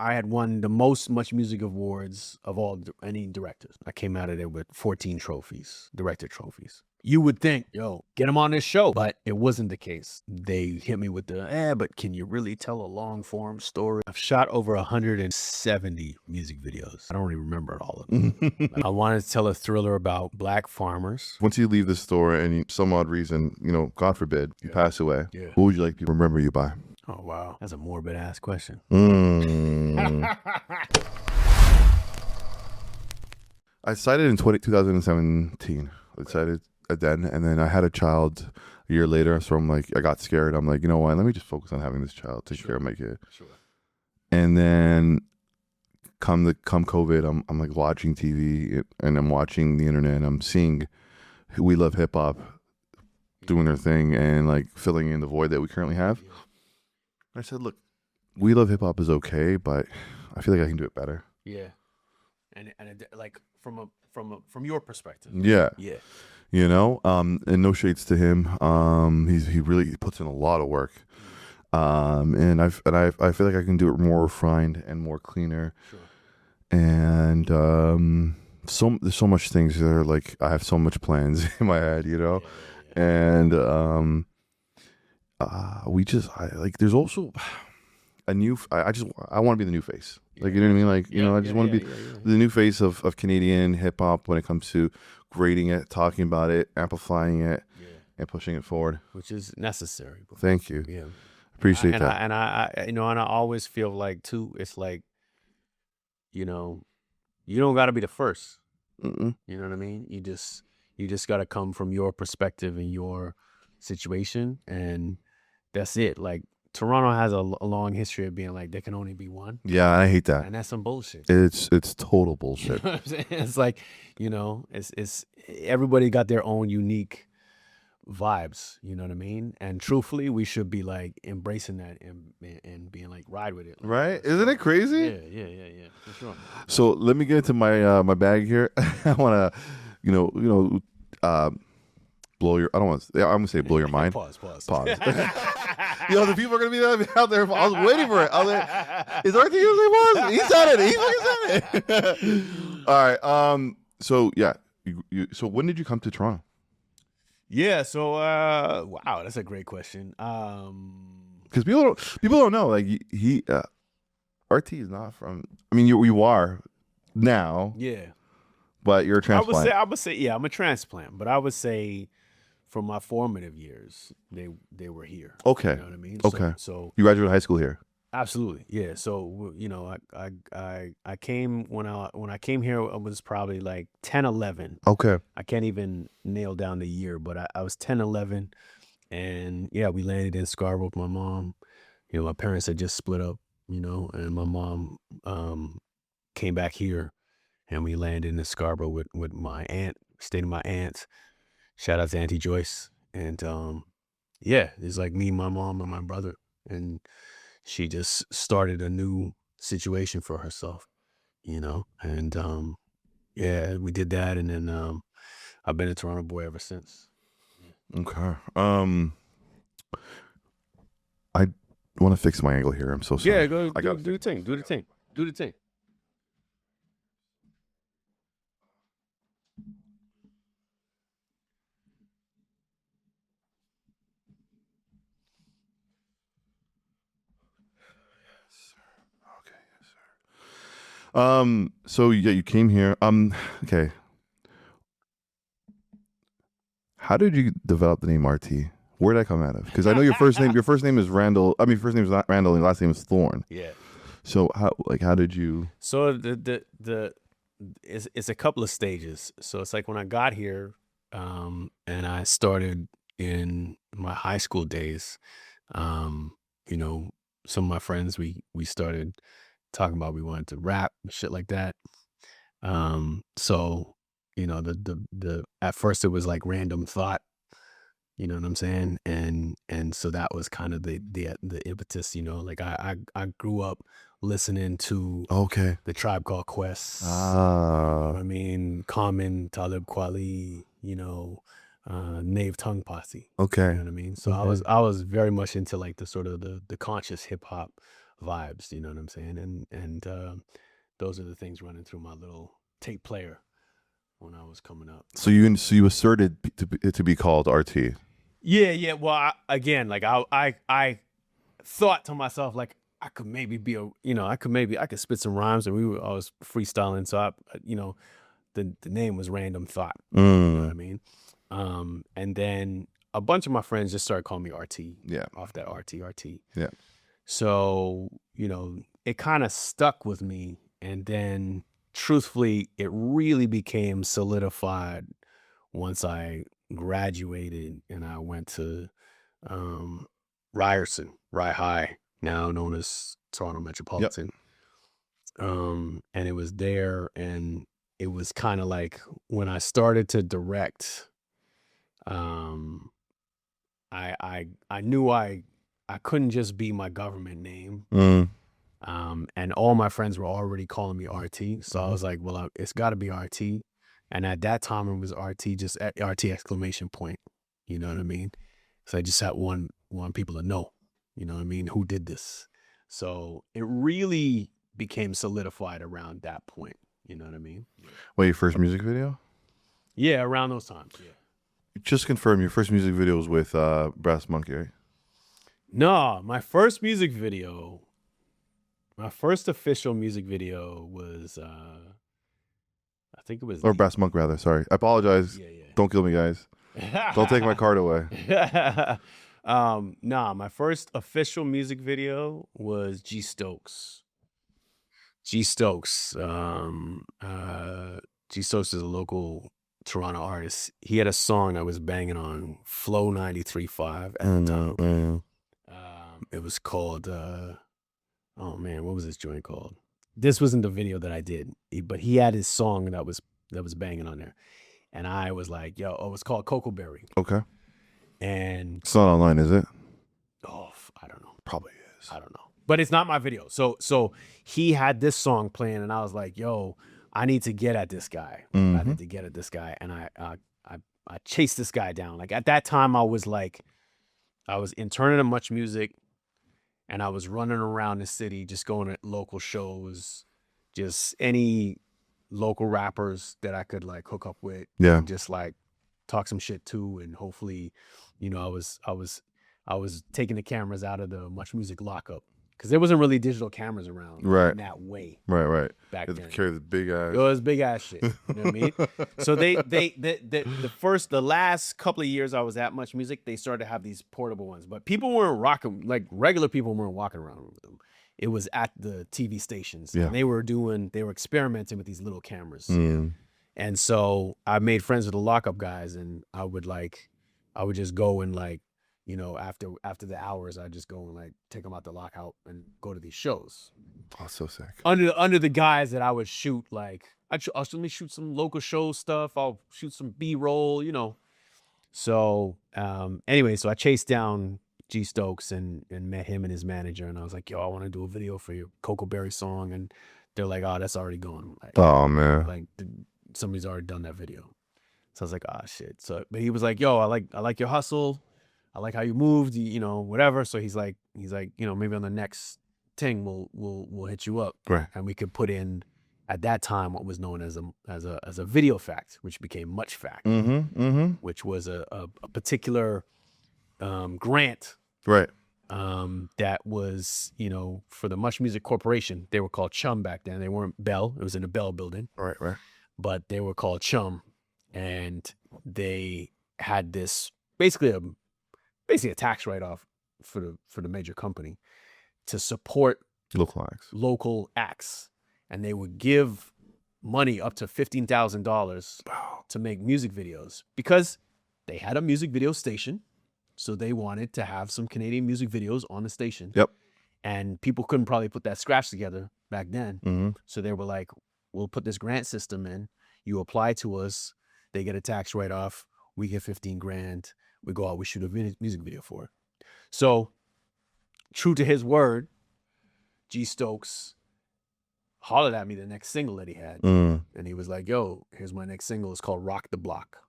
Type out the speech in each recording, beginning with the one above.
I had won the most MuchMusic Awards of any directors. I came out of there with 14 trophies, director trophies. You would think, yo, get him on this show, but it wasn't the case. They hit me with but can you really tell a long form story? I've shot over 170 music videos. I don't really remember all of them. I wanted to tell a thriller about Black farmers. Once you leave the store and some odd reason, God forbid, you pass away, what would you like people to remember you by? Oh, wow. That's a morbid ass question. I decided in 2017. I decided then, and then I had a child a year later. So I'm like, I got scared. I'm like, you know what? Let me just focus on having this child, take care of my kid. Sure. And then come COVID, I'm like watching TV and I'm watching the internet. And I'm seeing We Love Hip Hop doing their thing and like filling in the void that we currently have. I said, look, We Love Hip Hop is okay, but I feel like I can do it better. Yeah, and like from your perspective. Yeah. Yeah. And no shades to him. He really puts in a lot of work. And I feel like I can do it more refined and more cleaner. Sure. And there's so much things there. Like I have so much plans in my head, and there's also a new. I want to be the new face. Like, you know what I mean? Like, I just want to be the new face of Canadian hip hop when it comes to grading it, talking about it, amplifying it, and pushing it forward, which is necessary. Thank you. Yeah, appreciate that. And I always feel like too. It's like, you don't got to be the first. Mm-mm. You know what I mean? You just got to come from your perspective and your situation, and that's it. Like Toronto has a long history of being like there can only be one. Yeah, I hate that, and that's some bullshit. It's total bullshit. You know what I'm saying? It's like, it's everybody got their own unique vibes. You know what I mean? And truthfully, we should be like embracing that and being like ride with it. Like, right? Isn't it crazy? Yeah. For sure. So let me get into my my bag here. I want to, blow your. I don't want. I'm gonna say blow your mind. Pause. The people are gonna be out there. I was waiting for it. I was like, is RT usually was? He said it. He fucking said it. All right. So yeah. So when did you come to Toronto? Yeah. So wow, that's a great question. Because people don't know. Like he RT is not from. I mean, you are now. Yeah. But you're a transplant. I would say, yeah, I'm a transplant. But I would say, for my formative years, they were here. Okay. You know what I mean? Okay. So you graduated high school here. Absolutely, yeah. So I came when I came here, I was probably like 10, 11. Okay. I can't even nail down the year, but I was 10, 11, and yeah, we landed in Scarborough with my mom. My parents had just split up, and my mom came back here. And we landed in Scarborough with my aunt, stayed with my aunt. Shout out to Auntie Joyce. And yeah, it's like me, my mom, and my brother. And she just started a new situation for herself, And yeah, we did that. And then I've been a Toronto boy ever since. Okay. I want to fix my angle here. I'm so sorry. Yeah, go do the thing. Do the thing. So yeah, you came here. Okay. How did you develop the name RT? Where did that come out of? Because I know your first name is Randall. I mean, first name is not Randall, and your last name is Thorne. Yeah. So how did you? So it's a couple of stages. So it's like when I got here, and I started in my high school days. Some of my friends we started talking about we wanted to rap and shit like that. So the at first it was like random thought, you know what I'm saying, and so that was kind of the impetus, like I grew up listening to the Tribe Called Quest. I mean, Common, Talib Kweli, Nave Tongue Posse. Okay. You know what I mean? So I was very much into like the sort of the conscious hip hop vibes. You know what I'm saying? And those are the things running through my little tape player when I was coming up. So you asserted to be called RT. Yeah. Well, again, like I thought to myself, like, I could maybe be I could spit some rhymes, and I was freestyling. So the name was Random Thought. You know what I mean? And then a bunch of my friends just started calling me RT. Yeah. Off that RT. Yeah. So, it kind of stuck with me. And then truthfully, it really became solidified once I graduated and I went to Ryerson, Rye High, now known as Toronto Metropolitan. And it was there, and it was kind of like when I started to direct, I knew I couldn't just be my government name. And all my friends were already calling me RT. So I was like, well, it's got to be RT. And at that time, it was RT, just RT exclamation point. You know what I mean? So I just had want people to know, you know what I mean, who did this. So it really became solidified around that point. You know what I mean? Wait, your first music video? Yeah, around those times. Yeah. Just confirm your first music video was with Brass Monkey, right? No, my first official music video was I think it was Brass Monk rather. Sorry, I apologize. Yeah. Don't kill me, guys. Don't take my card away. My first official music video was G Stokes. G Stokes is a local Toronto artist. He had a song that was banging on Flow 93.5 at the time. It was called oh man, what was this joint called? This wasn't the video that I did, but he had his song that was banging on there, and I was like, "Yo, it was called Cocoa Berry." Okay. And it's not online, is it? Oh, I don't know. Probably is. I don't know, but it's not my video. So he had this song playing, and I was like, "Yo, I need to get at this guy. I need to get at this guy," and I chased this guy down. Like at that time, I was interning at MuchMusic. And I was running around the city, just going to local shows, just any local rappers that I could like hook up with. Yeah. And just like talk some shit to, and hopefully, I was taking the cameras out of the MuchMusic lockup because there wasn't really digital cameras around in that way. Right. Back then, carry the big ass. It was big ass shit. You know what I mean? So the last couple of years I was at MuchMusic, they started to have these portable ones, but people weren't rocking, like regular people weren't walking around with them. It was at the TV stations. Yeah. And they were experimenting with these little cameras. Mm. And so I made friends with the lockup guys, and I would just go and like, after the hours, I just go and like take them out the lockout and go to these shows. Oh, so sick. Under the guys that I would shoot, like I'll shoot some local show stuff. I'll shoot some B-roll, So anyway, so I chased down G Stokes and met him and his manager, and I was like, "Yo, I want to do a video for your Cocoa Berry song," and they're like, "Oh, that's already gone." Like, oh man, like somebody's already done that video. So I was like, "Ah, shit." So, but he was like, "Yo, I like your hustle. I like how you moved, whatever." So he's like, maybe on the next thing we'll hit you up, right? And we could put in at that time what was known as a video fact, which became Much Fact, which was a particular grant, right? That was for the MuchMusic Corporation. They were called Chum back then. They weren't Bell. It was in the Bell building, right. But they were called Chum, and they had this basically a tax write-off for the major company to support local acts, and they would give money up to $15,000 to make music videos because they had a music video station, so they wanted to have some Canadian music videos on the station. Yep. And people couldn't probably put that scratch together back then, so they were like, "We'll put this grant system in. You apply to us, they get a tax write-off, we get $15,000." We go out, we shoot a music video for it. So, true to his word, G Stokes hollered at me the next single that he had. And he was like, "Yo, here's my next single. It's called Rock the Block."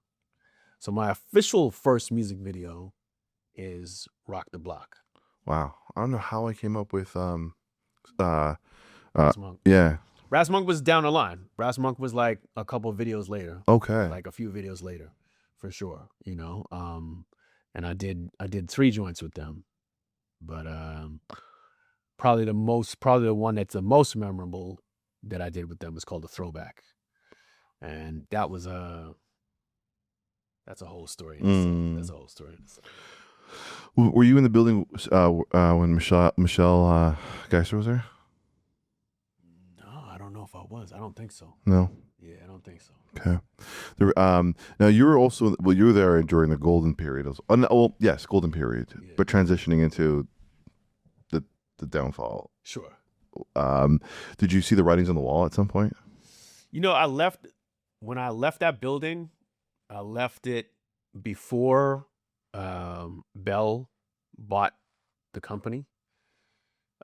So my official first music video is Rock the Block. Wow. I don't know how I came up with Brass Monk. Yeah. Brass Monk was down the line. Brass Monk was like a couple of videos later. Okay. Like a few videos later, for sure. You know. And I did 3 joints with them, but probably the one that's the most memorable that I did with them was called The Throwback, and that was that's a whole story. That's a whole story. Were you in the building when Michelle Geiser was there? No, I don't know if I was. I don't think so. No. Yeah, I don't think so. Okay. Now you were also you were there during the golden period. Yes, golden period, Yeah. but transitioning into the downfall. Sure. Did you see the writings on the wall at some point? You know, when I left that building, I left it before Bell bought the company.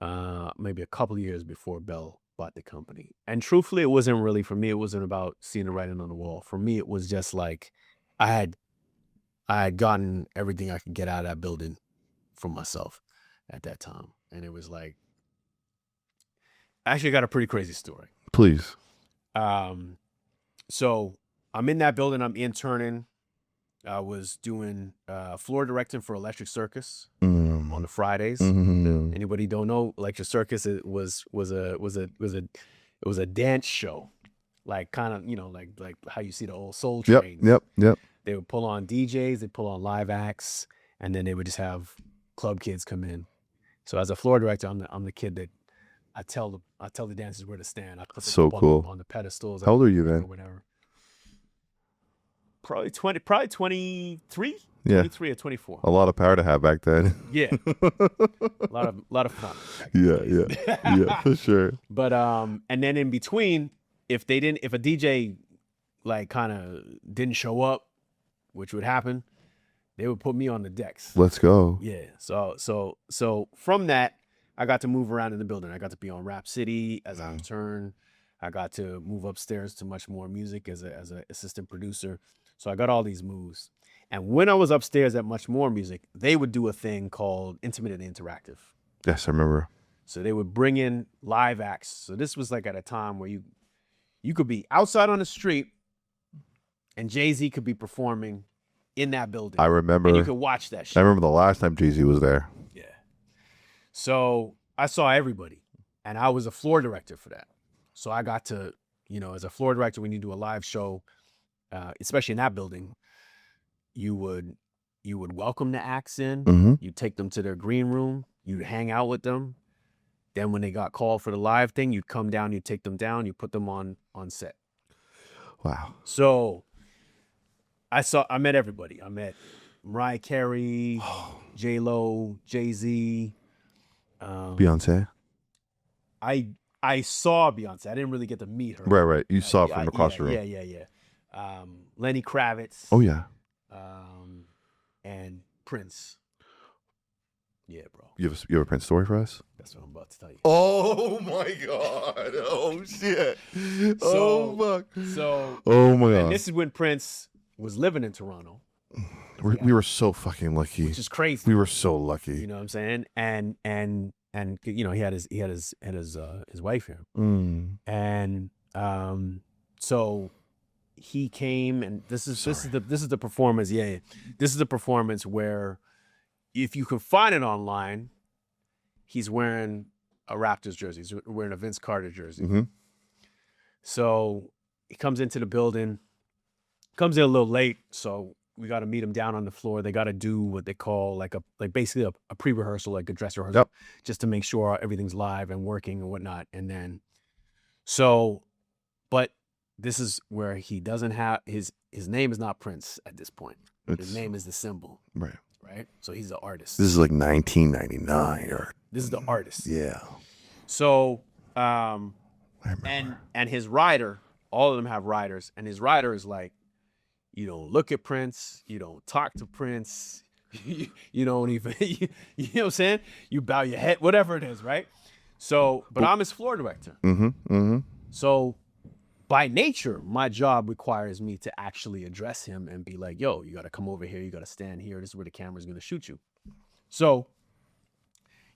Maybe a couple of years before Bell bought the company. And truthfully, it wasn't really, for me, it wasn't about seeing the writing on the wall. For me, it was just like I had gotten everything I could get out of that building for myself at that time. And it was like, I actually got a pretty crazy story. Please. So I'm in that building, I'm interning. I was doing floor directing for Electric Circus on the Fridays. Anybody don't know, Electric Circus, it was a dance show, like kind of, you know, like how you see the old Soul Trains. Yep. They would pull on DJs, they pull on live acts, and then they would just have club kids come in. So as a floor director, I'm the kid that I tell the dancers where to stand. I put the So cool. on the pedestals. How old are you then? Or whatever. Probably 23. Yeah. 23 or 24. A lot of power to have back then. Yeah. a lot of fun. Yeah, for sure. But and then in between, if a DJ like kind of didn't show up, which would happen, they would put me on the decks. Let's go. Yeah. So from that, I got to move around in the building. I got to be on Rap City as an intern. I got to move upstairs to Much More Music as a assistant producer. So I got all these moves. And when I was upstairs at Much More Music, they would do a thing called Intimate and Interactive. Yes, I remember. So they would bring in live acts. So this was like at a time where you could be outside on the street and Jay-Z could be performing in that building. I remember. And you could watch that shit. I remember the last time Jay-Z was there. Yeah. So I saw everybody, and I was a floor director for that. So I got to, you know, as a floor director, when you do a live show, especially in that building, you would welcome the acts in. You'd take them to their green room. You'd hang out with them. Then when they got called for the live thing, you'd come down, you'd take them down, you put them on set. Wow. So I met everybody. I met Mariah Carey, J-Lo, Jay-Z. Beyonce? I saw Beyonce. I didn't really get to meet her. Right. You saw it from across the room. Yeah. Lenny Kravitz. Oh, yeah. And Prince. Yeah, bro. You have a Prince story for us? That's what I'm about to tell you. Oh, my God. Oh, shit. Oh, fuck. So. Oh, my God. And this is when Prince was living in Toronto. We were so fucking lucky. Which is crazy. We were so lucky. You know what I'm saying? And you know, he had his wife here. And so he came, and this is the performance. Yeah. This is the performance where, if you can find it online, he's wearing a Raptors jersey. He's wearing a Vince Carter jersey. So he comes into the building, comes in a little late, so we got to meet him down on the floor. They got to do what they call basically a pre-rehearsal, like a dress rehearsal, just to make sure everything's live and working and whatnot. And then, but this is where he doesn't have his name is not Prince at this point. His name is the Symbol. Right. So he's the artist. This is like 1999 or. This is the artist. Yeah. So, and his rider, all of them have riders, and his rider is like, you don't look at Prince, you don't talk to Prince, you don't even, you know what I'm saying? You bow your head, whatever it is, right? So, but I'm his floor director. So, by nature, my job requires me to actually address him and be like, yo, you got to come over here, you got to stand here, this is where the camera's going to shoot you. So,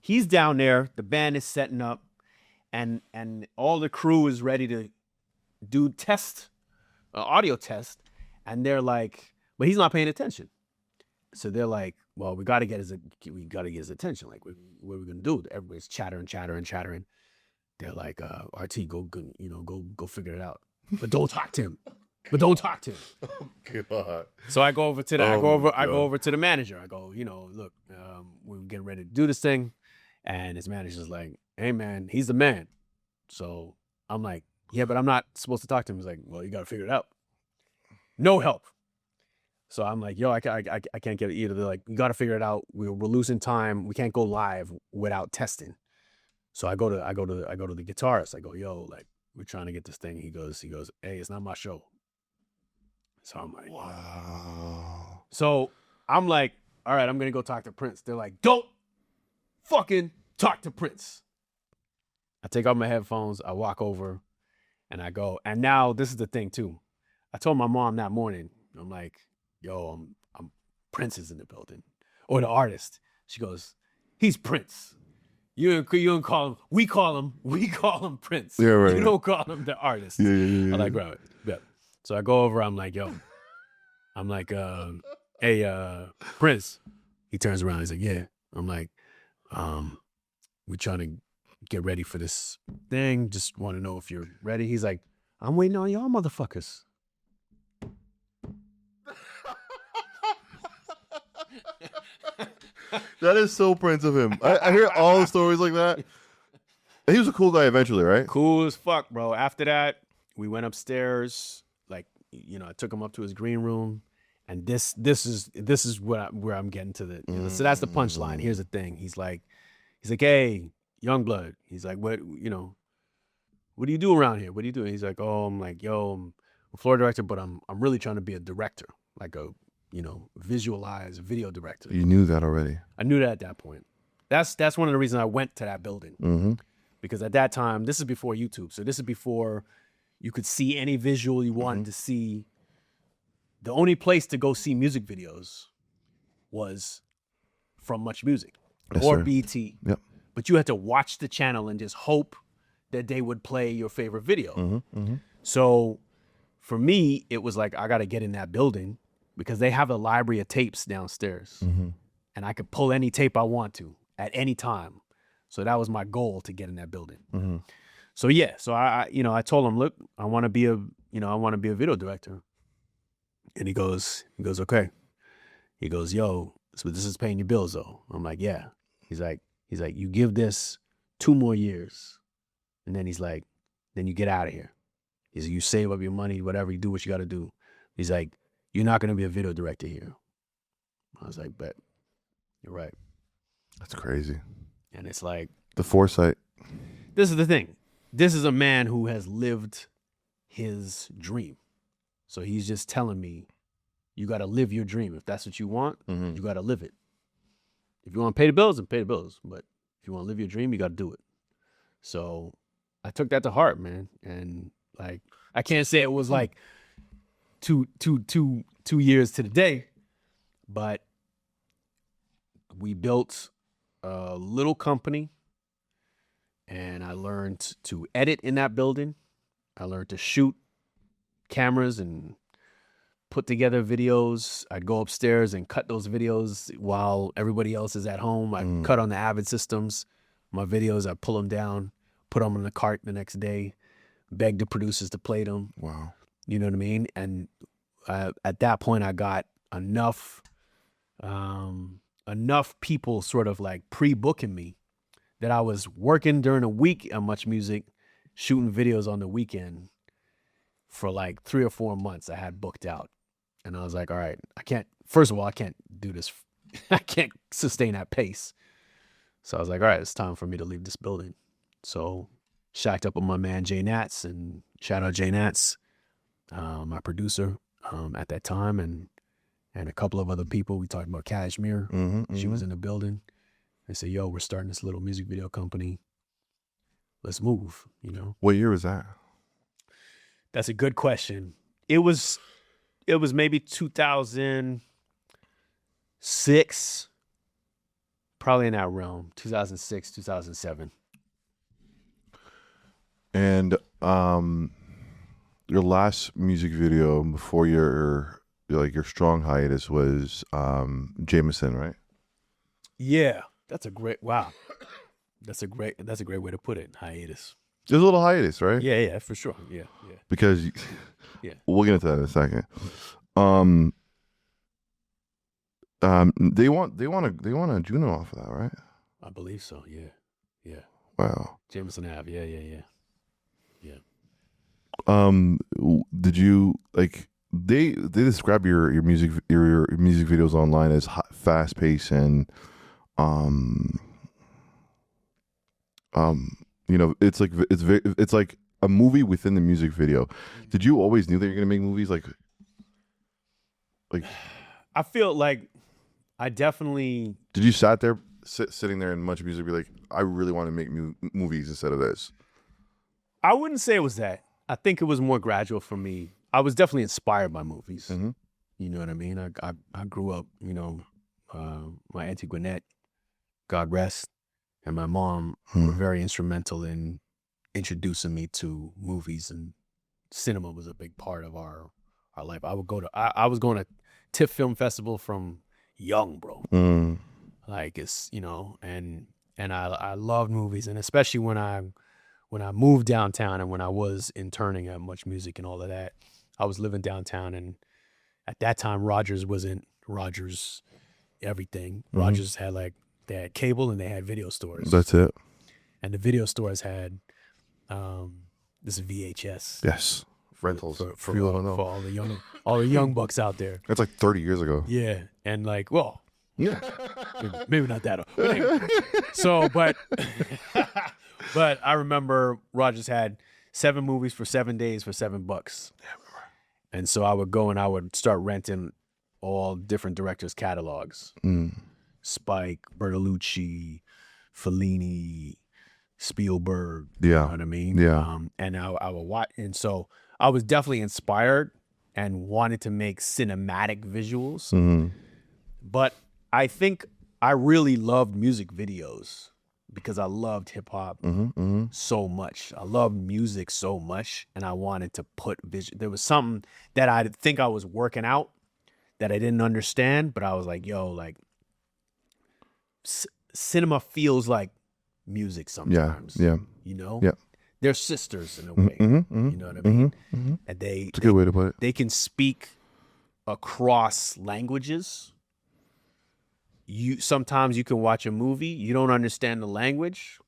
he's down there, the band is setting up, and all the crew is ready to do audio test, and they're like, but he's not paying attention. So they're like, well, we got to get his attention. Like, what are we gonna do? Everybody's chattering. They're like, RT, go figure it out. But don't talk to him. Oh, God. So I go over to Oh, I go over to the manager. I go, look, we're getting ready to do this thing, and his manager's like, hey man, he's the man. So I'm like, yeah, but I'm not supposed to talk to him. He's like, well, you got to figure it out. No help. So I'm like, yo, I can't get it either. They're like, you got to figure it out. We're losing time. We can't go live without testing. So I go to the guitarist. I go, yo, like, we're trying to get this thing. He goes, hey, it's not my show. So I'm like, wow. So I'm like, all right, I'm gonna go talk to Prince. They're like, don't fucking talk to Prince. I take off my headphones. I walk over, and I go. And now this is the thing too. I told my mom that morning. I'm like, yo, I'm Prince is in the building, or the artist. She goes, he's Prince. You don't call him. We call him Prince. Yeah, right. You don't call him the artist. Yeah. I'm like, right. Yeah. So I go over. I'm like, yo. I'm like, hey, Prince. He turns around. He's like, yeah. I'm like, we're trying to get ready for this thing. Just want to know if you're ready. He's like, I'm waiting on y'all motherfuckers. That is so Prince of him. I hear all the stories like that. He was a cool guy eventually, right? Cool as fuck, bro. After that, we went upstairs. Like, I took him up to his green room, and this is where I'm getting to the. So that's the punchline. Here's the thing. He's like, hey, young blood. He's like, what do you do around here? What do you do? He's like, oh, I'm like, yo, I'm a floor director, but I'm really trying to be a director, like a visualize video director. You knew that already. I knew that at that point. That's one of the reasons I went to that building. Mm-hmm. Because at that time, this is before YouTube. So this is before you could see any visual you wanted to see. The only place to go see music videos was from MuchMusic or sir. BT. Yep. But you had to watch the channel and just hope that they would play your favorite video. So for me, it was like, I got to get in that building because they have a library of tapes downstairs. And I could pull any tape I want to at any time. So that was my goal, to get in that building. So yeah, so I told him, look, I want to be a video director. And he goes, okay. He goes, yo, so this is paying your bills though. I'm like, yeah. He's like, you give this 2 more years. And then he's like, then you get out of here. He's like, you save up your money, whatever, you do what you got to do. He's like, you're not going to be a video director here. I was like, bet. You're right. That's crazy. And it's like, the foresight. This is the thing. This is a man who has lived his dream. So he's just telling me, you got to live your dream. If that's what you want, you got to live it. If you want to pay the bills, then pay the bills. But if you want to live your dream, you got to do it. So I took that to heart, man. And like, I can't say it was like two years to the day, but we built a little company, and I learned to edit in that building. I learned to shoot cameras and put together videos. I'd go upstairs and cut those videos while everybody else is at home. I'd cut on the Avid systems. My videos, I'd pull them down, put them in the cart the next day, beg the producers to play them. Wow. You know what I mean? And at that point, I got enough people sort of like pre-booking me that I was working during the week on MuchMusic, shooting videos on the weekend for like 3 or 4 months. I had booked out, and I was like, all right, I can't do this. I can't sustain that pace. So I was like, all right, it's time for me to leave this building. So shacked up with my man Jay Nats, and shout out Jay Nats, my producer at that time, and a couple of other people. We talked about Kashmir. She was in the building. I said, yo, we're starting this little music video company. Let's move, What year was that? That's a good question. It was maybe 2006, probably in that realm, 2006, 2007. And your last music video before your strong hiatus was Jameson, right? Yeah, that's a great wow. That's a great way to put it. Hiatus. There's a little hiatus, right? Yeah, for sure. Yeah. Because Yeah. we'll get into that in a second. Um, they want a Juno off of that, right? I believe so. Yeah. Wow. Jameson Ave. Yeah. Did you like they describe your music videos online as fast paced and um it's like a movie within the music video. Did you always knew that you're gonna make movies like I feel like I definitely. did you sitting there and much music be like I really want to make movies instead of this? I wouldn't say it was that. I think it was more gradual for me. I was definitely inspired by movies. Mm-hmm. You know what I mean? I grew up, my auntie Gwinnett, God rest, and my mom were very instrumental in introducing me to movies, and cinema was a big part of our life. I was going to TIFF Film Festival from young, bro. Mm. Like it's, and I loved movies, and especially when I moved downtown and when I was interning at MuchMusic and all of that, I was living downtown, and at that time Rogers wasn't Rogers everything. Mm-hmm. Rogers had they had cable and they had video stores. That's it. And the video stores had this VHS. Yes. Rentals for all the young bucks out there. That's like 30 years ago. Yeah, and Yeah. maybe not that old. But anyway. So, but I remember Rogers had 7 movies for 7 days for $7. Yeah, and so I would go and I would start renting all different directors' catalogs. Spike, Bertolucci, Fellini, Spielberg. Yeah. You know what I mean? Yeah. And I would watch, and so I was definitely inspired and wanted to make cinematic visuals. Mm-hmm. But I think I really loved music videos because I loved hip hop so much. I loved music so much, and I wanted to put vision. There was something that I think I was working out that I didn't understand, but I was like, yo, like cinema feels like music sometimes. Yeah. Yeah. They're sisters in a way. You know what I mean? And It's a good way to put it. They can speak across languages. Sometimes you can watch a movie, you don't understand the language,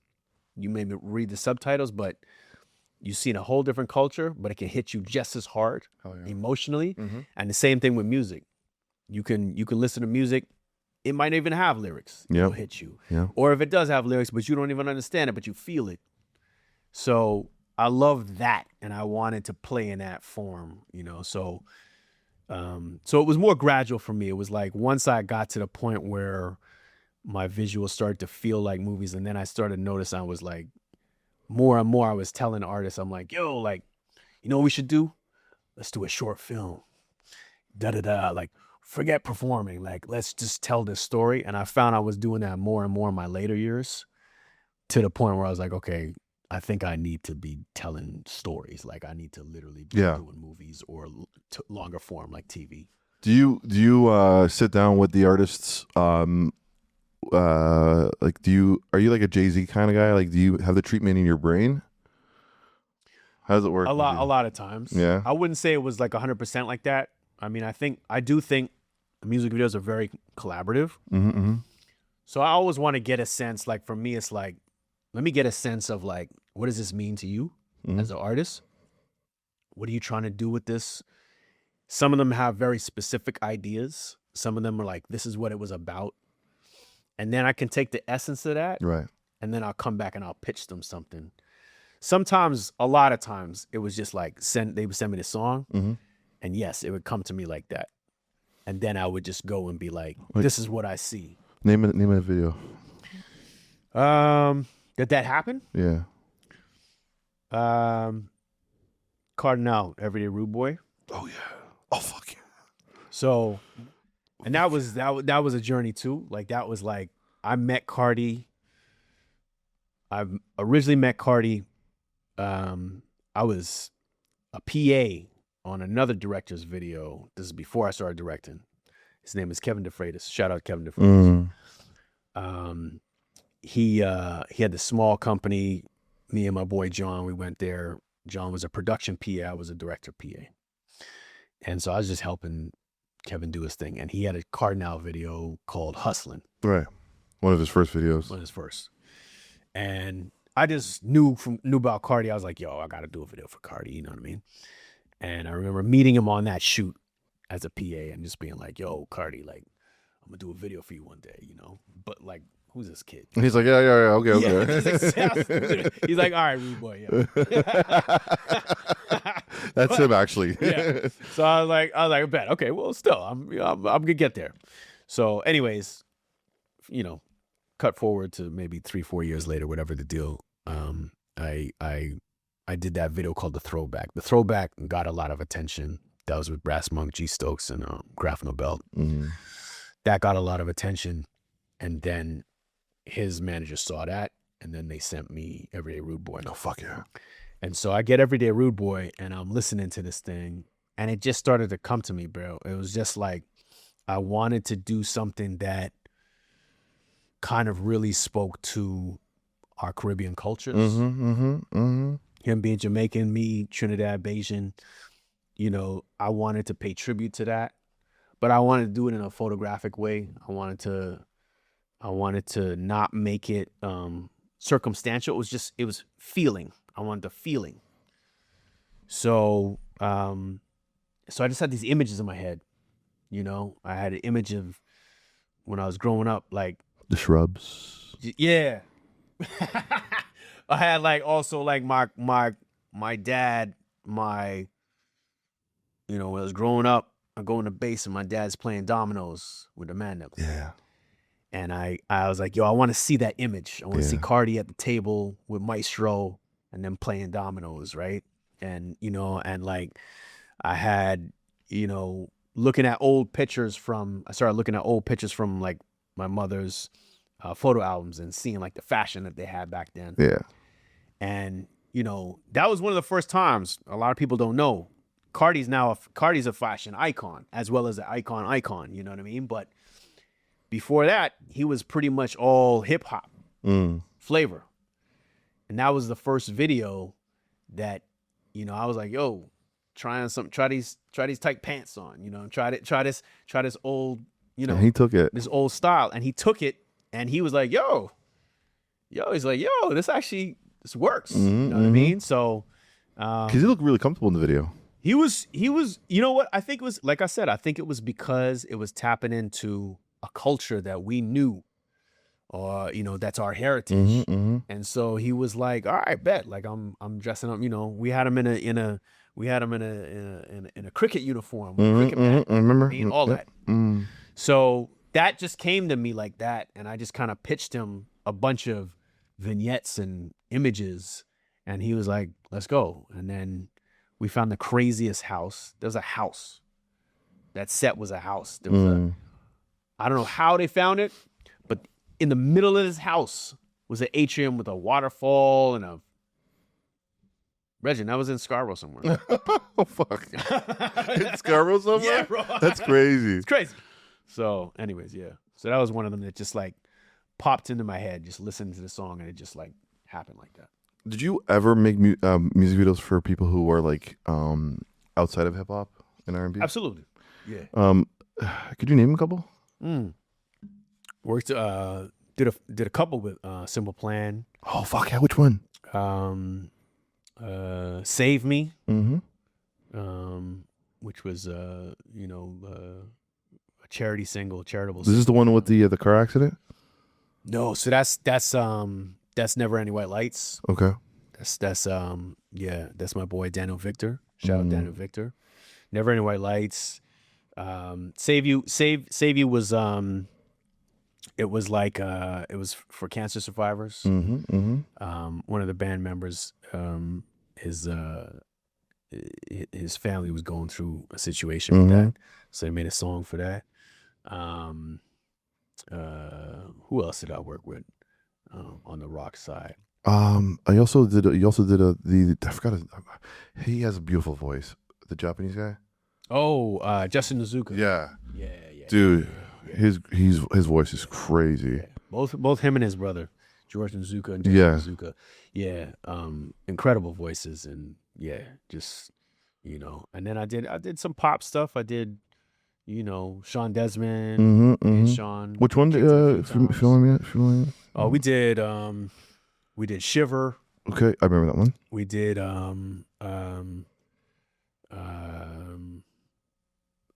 you maybe read the subtitles, but you've seen a whole different culture, but it can hit you just as hard emotionally. And the same thing with music. You can listen to music, it might not even have lyrics. It'll hit you. Yeah. Or if it does have lyrics, but you don't even understand it, but you feel it. So I loved that, and I wanted to play in that form, so it was more gradual for me. It was like once I got to the point where my visuals started to feel like movies, and then I started noticing I was like more and more I was telling artists, I'm like, yo, like, you know what we should do? Let's do a short film. Like, forget performing. Like, let's just tell this story. And I found I was doing that more and more in my later years, to the point where I was like, okay, I think I need to be telling stories. Like, I need to literally be doing movies or longer form like TV. Do you sit down with the artists? Are you like a Jay-Z kind of guy? Like, do you have the treatment in your brain? How does it work? A lot of times. Yeah. I wouldn't say it was like 100% like that. I mean, I do think music videos are very collaborative. So I always want to get a sense, like for me, it's like, let me get a sense of like, what does this mean to you as an artist? What are you trying to do with this? Some of them have very specific ideas. Some of them are like, this is what it was about. And then I can take the essence of that. Right. And then I'll come back and I'll pitch them something. Sometimes, a lot of times, it was just like, they would send me the song. And yes, it would come to me like that. And then I would just go and be like, this is what I see. Name of the video. Did that happen? Yeah. Cardinal, Everyday Rude Boy. Oh yeah. Oh fuck yeah. So, and that was a journey too. Like, that was like, I met Cardi. I originally met Cardi I was a PA on another director's video. This is before I started directing. His name is Kevin DeFreitas. Shout out Kevin DeFreitas. He had this small company. Me and my boy John, we went there. John was a production PA. I was a director PA. And so I was just helping Kevin do his thing. And he had a Cardinal video called Hustlin'. Right. One of his first videos. One of his first. And I just knew about Cardi. I was like, yo, I got to do a video for Cardi. You know what I mean? And I remember meeting him on that shoot as a PA and just being like, yo, Cardi, like, I'm going to do a video for you one day, you know? But like, who's this kid? And he's like, yeah, okay. He's like, all right, rude boy, yeah. That's him, actually. Yeah. So I was like, I bet. Okay, well, still, I'm gonna get there. So, anyways, you know, cut forward to maybe 3-4 years later, whatever the deal. I did that video called The Throwback. The Throwback got a lot of attention. That was with Brass Monk, G Stokes, and Graf Nobel. Mm-hmm. That got a lot of attention, and then his manager saw that, and then they sent me Everyday Rude Boy. Oh, fuck yeah. And so I get Everyday Rude Boy, and I'm listening to this thing, and it just started to come to me, bro. It was just like I wanted to do something that kind of really spoke to our Caribbean cultures. Him being Jamaican, me Trinidad, Bayesian. You know, I wanted to pay tribute to that, but I wanted to do it in a photographic way. I wanted to not make it circumstantial. It was feeling. I wanted the feeling. So I just had these images in my head. You know, I had an image of when I was growing up, like the shrubs. Yeah. I had like also like my dad, you know, when I was growing up, I go in the base and my dad's playing dominoes with the man. Yeah. And I was like, yo, I want to see that image. I want to see Cardi at the table with Maestro and them playing dominoes, right? And, you know, and like I had, you know, I started looking at old pictures from like my mother's photo albums and seeing like the fashion that they had back then. Yeah. And, you know, that was one of the first times, a lot of people don't know, Cardi's a fashion icon as well as an icon, you know what I mean? But before that, he was pretty much all hip hop flavor. And that was the first video that, you know, I was like, yo, try these tight pants on, you know, try this old, you know, and he took it, this old style, and he took it, and he was like, he's like, this works. You know what I mean? So, because he looked really comfortable in the video. He was, you know what? I think it was, like I said, I think it was because it was tapping into a culture that we knew, or, you know, that's our heritage. And so he was like, all right, bet. Like I'm dressing up, you know, we had him in a cricket uniform, cricket bat, I remember, all that. So that just came to me like that. And I just kind of pitched him a bunch of vignettes and images, and he was like, let's go. And then we found the craziest house. There was a house. That set was a house. There was I don't know how they found it, but in the middle of this house was an atrium with a waterfall and a Regin, that was in Scarborough somewhere. Oh, fuck. In Scarborough somewhere? Yeah, bro. That's crazy. It's crazy. So, anyways, yeah. So that was one of them that just like popped into my head, just listening to the song, and it just like happened like that. Did you ever make music videos for people who were like outside of hip hop and R&B? Absolutely. Yeah. Could you name a couple? Worked did a couple with Simple Plan. Oh, fuck yeah, which one? Save Me. Which was a charity single, charitable This is the one with the car accident? No, so that's Never Any White Lights. Okay. That's my boy Daniel Victor. Shout out Daniel Victor. Never Any White Lights. Save You was it was like it was for cancer survivors. One of the band members, his family was going through a situation with that, so they made a song for that. Who else did I work with on the rock side? I also did. He also did the. I forgot. He has a beautiful voice. The Japanese guy. Oh, Justin Azuka. Yeah, Yeah, yeah, dude. yeah. His voice is crazy. Yeah. Both him and his brother, George Azuka and Justin Yeah. Azuka. Yeah, incredible voices, and yeah, just And then I did some pop stuff. I did, Sean Desmond. Me and Sean. Which one? kicked it a few If you times. feeling me? Feeling me? Oh, we did Shiver. Okay, I remember that one. We did um,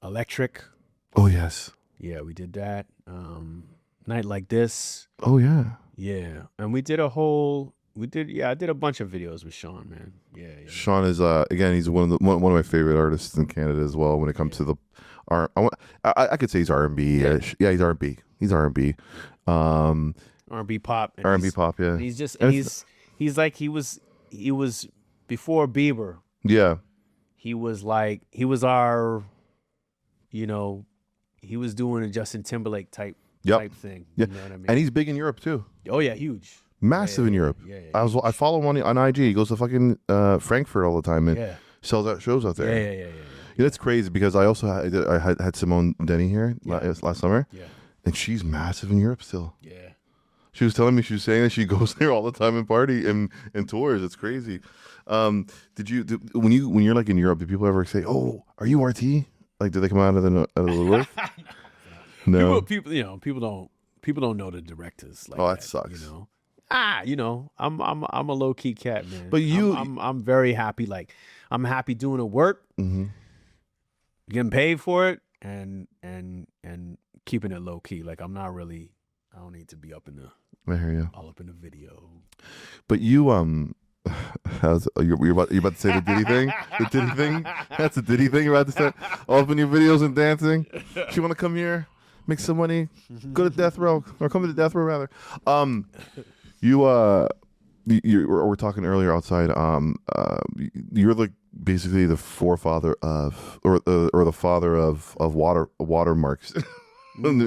Electric. Oh yes. Yeah, we did that. Night Like This. Oh yeah. Yeah, and I did a bunch of videos with Sean, man. Yeah, yeah. Sean is again, he's one of my favorite artists in Canada as well. When it comes to the I could say he's R&B. Yeah, he's R&B. He's R&B. R&B pop. R&B pop. Yeah. And he's like he was before Bieber. Yeah. He was our, he was doing a Justin Timberlake type thing. Yeah. You know what I mean? And he's big in Europe too. Oh yeah, huge. Massive in Europe. Yeah, I follow him on IG. He goes to fucking Frankfurt all the time and sells out shows out there. Yeah. Yeah, that's crazy because I also had Simone Denny here last summer. Yeah. And she's massive in Europe still. Yeah. She was telling me, she was saying that she goes there all the time and party and tours. It's crazy. When you're like in Europe, do people ever say, "Oh, are you RT?" Like, do they come out of the woodwork? No. People don't know the directors. Like That sucks. I'm a low key cat, man. But I'm very happy. Like, I'm happy doing the work, getting paid for it, and keeping it low key. Like, I don't need to be up in the. I hear you. All up in the video. But you're about to say the Diddy thing? The Diddy thing? That's the Diddy thing you're about to say? All up in your videos and dancing? You want to come here, make some money, go to death row, or come to the death row rather. We're talking earlier outside. You're like basically the forefather of, or the father of watermarks in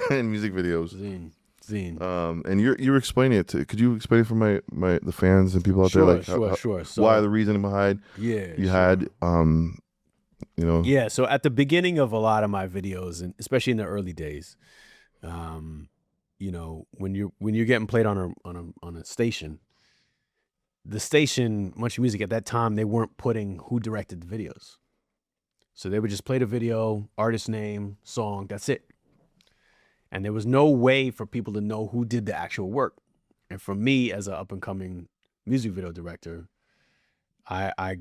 music videos. And you're explaining it to. Could you explain it for the fans and people out there, like sure. So, why the reasoning behind had Yeah, so at the beginning of a lot of my videos, and especially in the early days, when you're getting played on a station, the station MuchMusic at that time, they weren't putting who directed the videos, so they would just play the video, artist name, song, that's it. And there was no way for people to know who did the actual work. And for me, as an up-and-coming music video director, I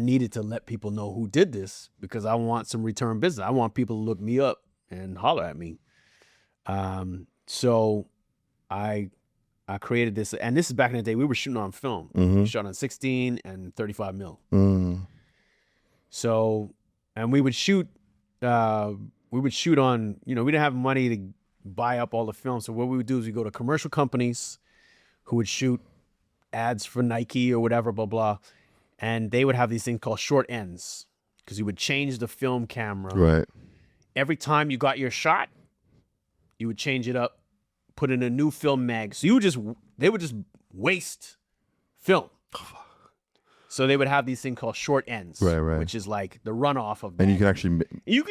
needed to let people know who did this, because I want some return business. I want people to look me up and holler at me. So I created this, and this is back in the day. We were shooting on film. We shot on 16 and 35 mil. So, and we would shoot. We would shoot on, we didn't have money to buy up all the film. So what we would do is we go to commercial companies who would shoot ads for Nike or whatever, blah, blah. And they would have these things called short ends, because you would change the film camera. Right. Every time you got your shot, you would change it up, put in a new film mag. So they would just waste film. So they would have these things called short ends, right. which is like the runoff of. And you can actually you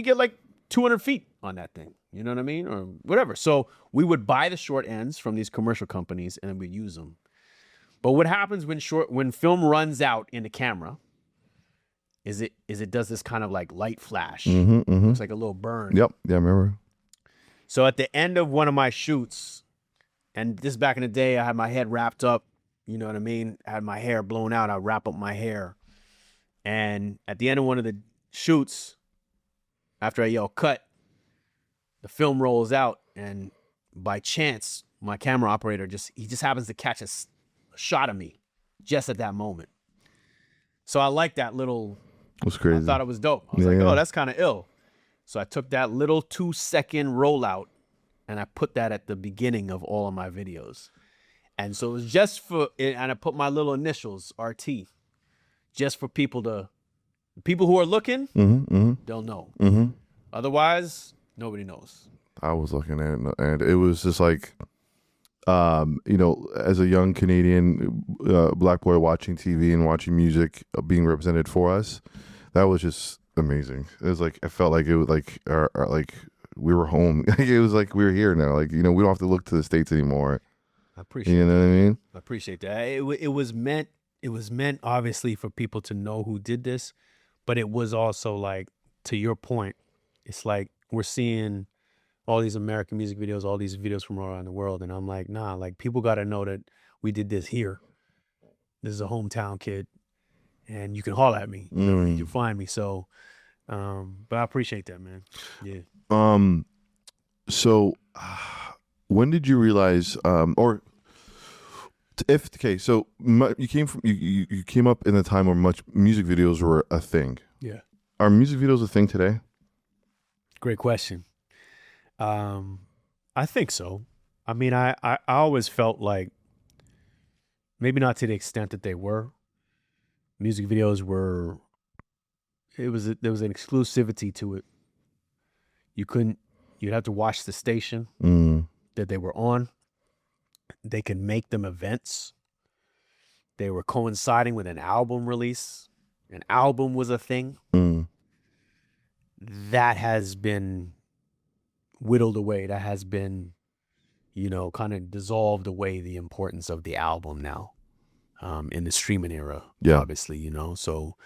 get like 200 feet on that thing. You know what I mean, or whatever. So we would buy the short ends from these commercial companies, and then we'd use them. But what happens when film runs out in the camera is it does this kind of like light flash. It's like a little burn. Yep. Yeah, I remember. So at the end of one of my shoots, and this back in the day, I had my head wrapped up. You know what I mean? I had my hair blown out. I wrap up my hair. And at the end of one of the shoots, after I yell cut, the film rolls out. And by chance, my camera operator just happens to catch a shot of me just at that moment. So I like that little. It was crazy. I thought it was dope. I was oh, that's kind of ill. So I took that little 2-second rollout and I put that at the beginning of all of my videos. And so it was just and I put my little initials, RT, just for people who are looking, they'll know. Otherwise, nobody knows. I was looking at it, and it was just like, You know, as a young Canadian black boy watching TV and watching music being represented for us, that was just amazing. It was like I felt like it was like like we were home. It was like we were here now. Like, you know, we don't have to look to the States anymore. I appreciate You know what I mean? I appreciate that. It was meant obviously for people to know who did this, but it was also like, to your point, it's like we're seeing all these American music videos, all these videos from around the world, and I'm like, nah, like people got to know that we did this here. This is a hometown kid, and you can holler at me. You know, you can find me. So, but I appreciate that, man. Yeah. So when did you realize or if okay, so you came from you came up in a time where much music videos were a thing. Yeah. Are music videos a thing today? Great question. I think so. I mean, I always felt like maybe not to the extent that they were. Music videos were, there was an exclusivity to it. You'd have to watch the station that they were on. They could make them events. They were coinciding with an album release. An album was a thing. That has been whittled away. That has been, you know, kind of dissolved away the importance of the album now, in the streaming era, obviously, you know. So,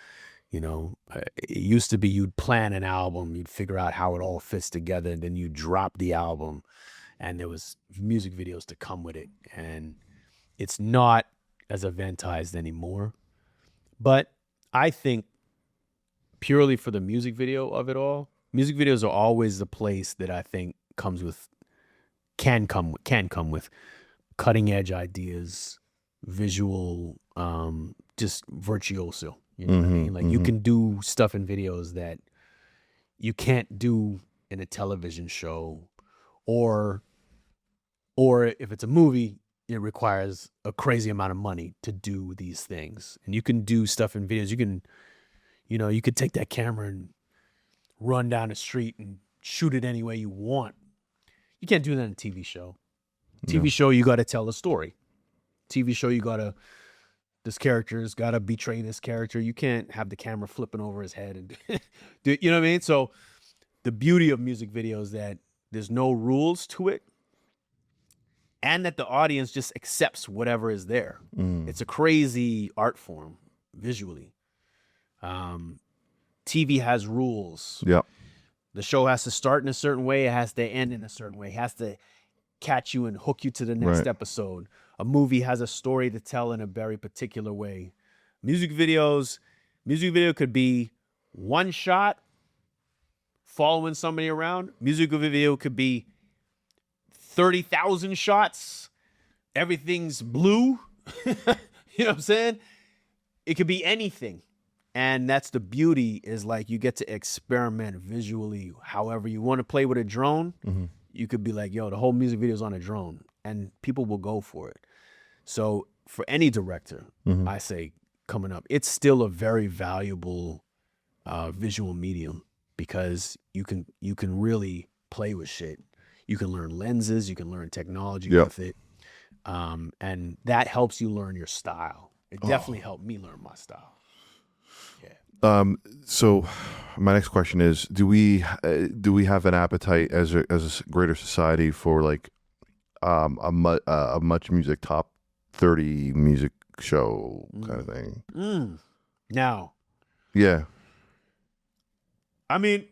you know, it used to be you'd plan an album, you'd figure out how it all fits together, and then you drop the album, and there was music videos to come with it. And it's not as eventized anymore. But I think purely for the music video of it all, music videos are always the place that I think can come with cutting edge ideas, visual, just virtuoso. You know what I mean? Like you can do stuff in videos that you can't do in a television show, or if it's a movie, it requires a crazy amount of money to do these things. And you can do stuff in videos. You could take that camera and run down the street and shoot it any way you want. You can't do that in a TV show. TV show, you got to tell a story. TV show, this character's got to betray this character. You can't have the camera flipping over his head and you know what I mean? So the beauty of music videos is that there's no rules to it, and that the audience just accepts whatever is there. It's a crazy art form visually. TV has rules. Yeah. The show has to start in a certain way. It has to end in a certain way. It has to catch you and hook you to the next episode. A movie has a story to tell in a very particular way. Music video could be one shot following somebody around. Music video could be 30,000 shots. Everything's blue. You know what I'm saying? It could be anything. And that's the beauty, is like you get to experiment visually however you want to. Play with a drone. You could be like, yo, the whole music video is on a drone, and people will go for it. So for any director, I say coming up, it's still a very valuable visual medium, because you can really play with shit. You can learn lenses, you can learn technology with it. And that helps you learn your style. It definitely helped me learn my style. Yeah. So my next question is, do we have an appetite as a greater society for like a MuchMusic top 30 music show kind of thing? Now, yeah, I mean,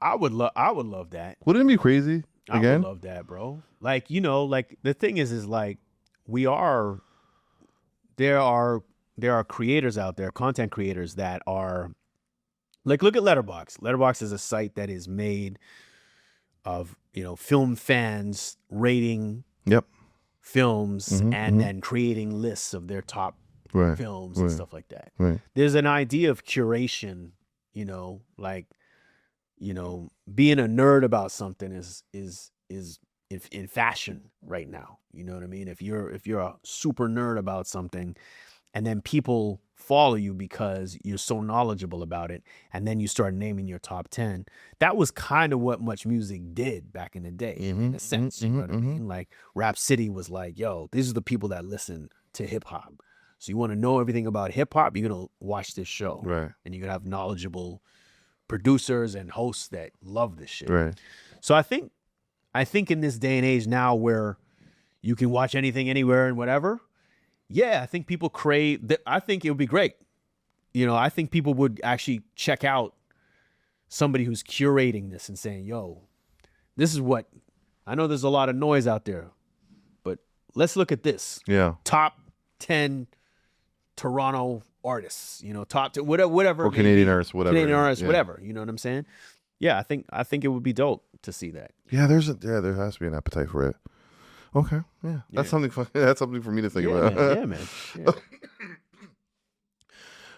I would love that. Wouldn't it be crazy? Again? I would love that, bro. Like, you know, like the thing is like there are creators out there, content creators that are like, look at Letterboxd. Letterboxd is a site that is made of, you know, film fans rating films and then creating lists of their top films and stuff like that. There's an idea of curation, you know, like, you know, being a nerd about something is in fashion right now. You know what I mean? If you're a super nerd about something, and then people follow you because you're so knowledgeable about it. And then you start naming your top 10. That was kind of what MuchMusic did back in the day, in a sense. You know what I mean? Like Rap City was like, yo, these are the people that listen to hip hop. So you want to know everything about hip hop, you're going to watch this show. Right. And you're going to have knowledgeable producers and hosts that love this shit. Right. So I think in this day and age now where you can watch anything anywhere and whatever, yeah, I think people crave that. I think it would be great. You know, I think people would actually check out somebody who's curating this and saying, yo, this is what, I know there's a lot of noise out there, but let's look at this. Yeah. Top 10 Toronto artists, you know, top 10, whatever. Or Canadian artists, whatever. Canadian artists, whatever. You know what I'm saying? Yeah, I think it would be dope to see that. Yeah, there has to be an appetite for it. Okay, yeah, that's something fun. That's something for me to think about.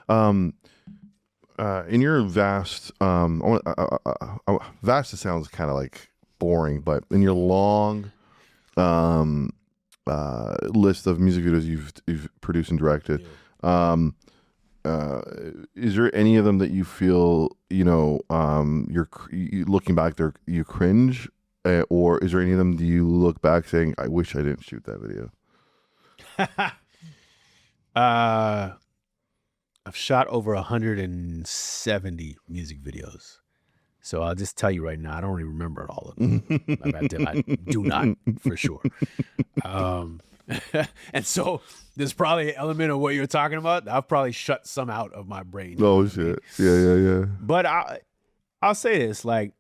Man. In your vast, vast, it sounds kind of like boring, but in your long list of music videos you've produced and directed, is there any of them that you feel, you know, you're looking back there, you cringe? Or is there any of them do you look back saying, I wish I didn't shoot that video? I've shot over 170 music videos. So I'll just tell you right now, I don't even remember all of them. I do not, for sure. And so there's probably an element of what you're talking about. I've probably shut some out of my brain. Oh, shit. Yeah. But I'll say this, like,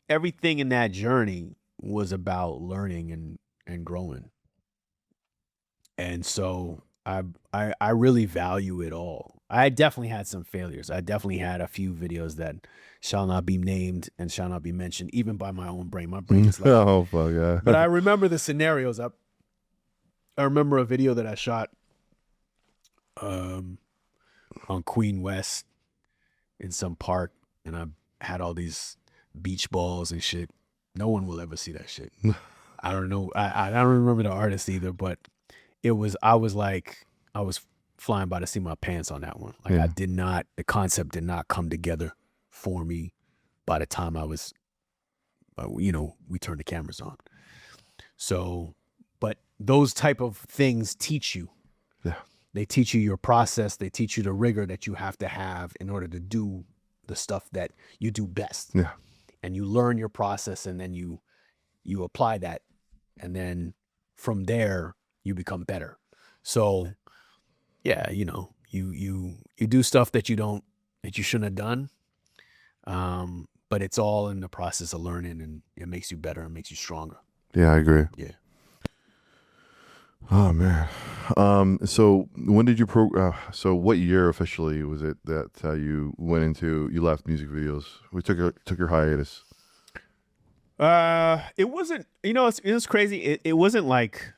everything in that journey was about learning and growing. And so I really value it all. I definitely had some failures. I definitely had a few videos that shall not be named and shall not be mentioned, even by my own brain. My brain is like, oh, fuck, yeah. But I remember the scenarios. I remember a video that I shot on Queen West in some park, and I had all these beach balls and shit. No one will ever see that shit. I don't know. I don't remember the artist either, but I was flying by the seat of my pants on that one. Like the concept did not come together for me by the time I was, we turned the cameras on. So, but those type of things teach you. Yeah. They teach you your process. They teach you the rigor that you have to have in order to do the stuff that you do best. Yeah. And you learn your process, and then you apply that, and then from there you become better. So yeah, you do stuff that you shouldn't have done, but it's all in the process of learning, and it makes you better and makes you stronger. Yeah, I agree. Yeah. Oh man. So when did you so what year officially was it that you left music videos? We took your hiatus. It wasn't, it was crazy. It wasn't like,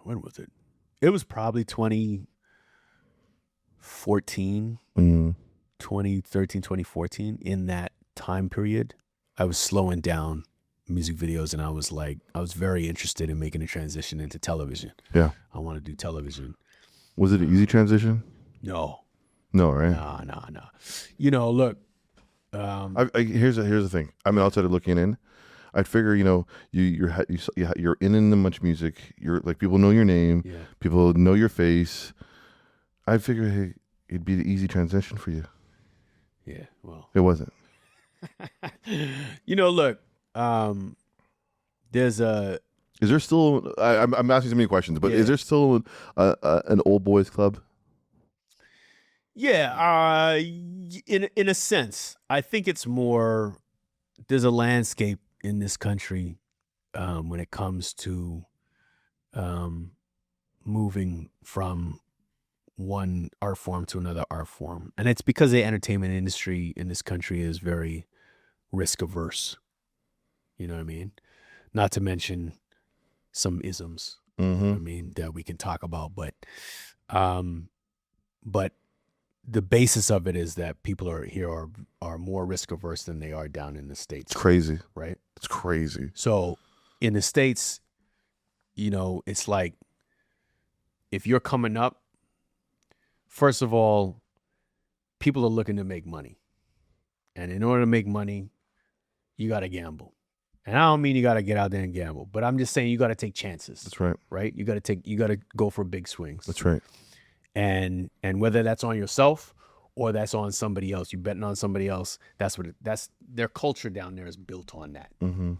when was it? It was probably 2014, 2013, 2014. In that time period, I was slowing down music videos, and I was very interested in making a transition into television. Yeah. I want to do television. Was it an easy transition? No, right? No. Look, here's the thing. I'm an outsider looking in. I'd figure, you're in the MuchMusic. You're like, people know your name. Yeah. People know your face. I figure, hey, it'd be the easy transition for you. Yeah, well, it wasn't. Look, is there still? I'm asking so many questions, but is there still an old boys club? Yeah, in a sense, I think it's more. There's a landscape in this country when it comes to moving from one art form to another art form, and it's because the entertainment industry in this country is very risk averse. You know what I mean? Not to mention some isms. Mm-hmm. I mean, that we can talk about, but the basis of it is that people are more risk averse than they are down in the States. It's crazy, right? It's crazy. So in the States, it's like if you're coming up, first of all, people are looking to make money. And in order to make money, you got to gamble. And I don't mean you got to get out there and gamble, but I'm just saying you got to take chances. That's right. Right? You got to go for big swings. That's right. And whether that's on yourself or that's on somebody else, you betting on somebody else, that's their culture down there is built on that. Mm-hmm.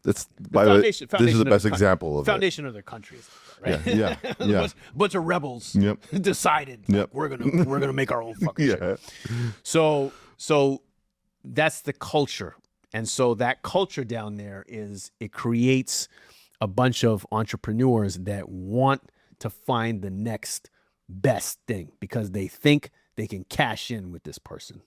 This is the best example of foundation of their country, right? Yeah. Bunch of rebels decided we're gonna make our own fucking shit. So that's the culture, and so that culture down there it creates a bunch of entrepreneurs that want to find the next best thing because they think they can cash in with this person,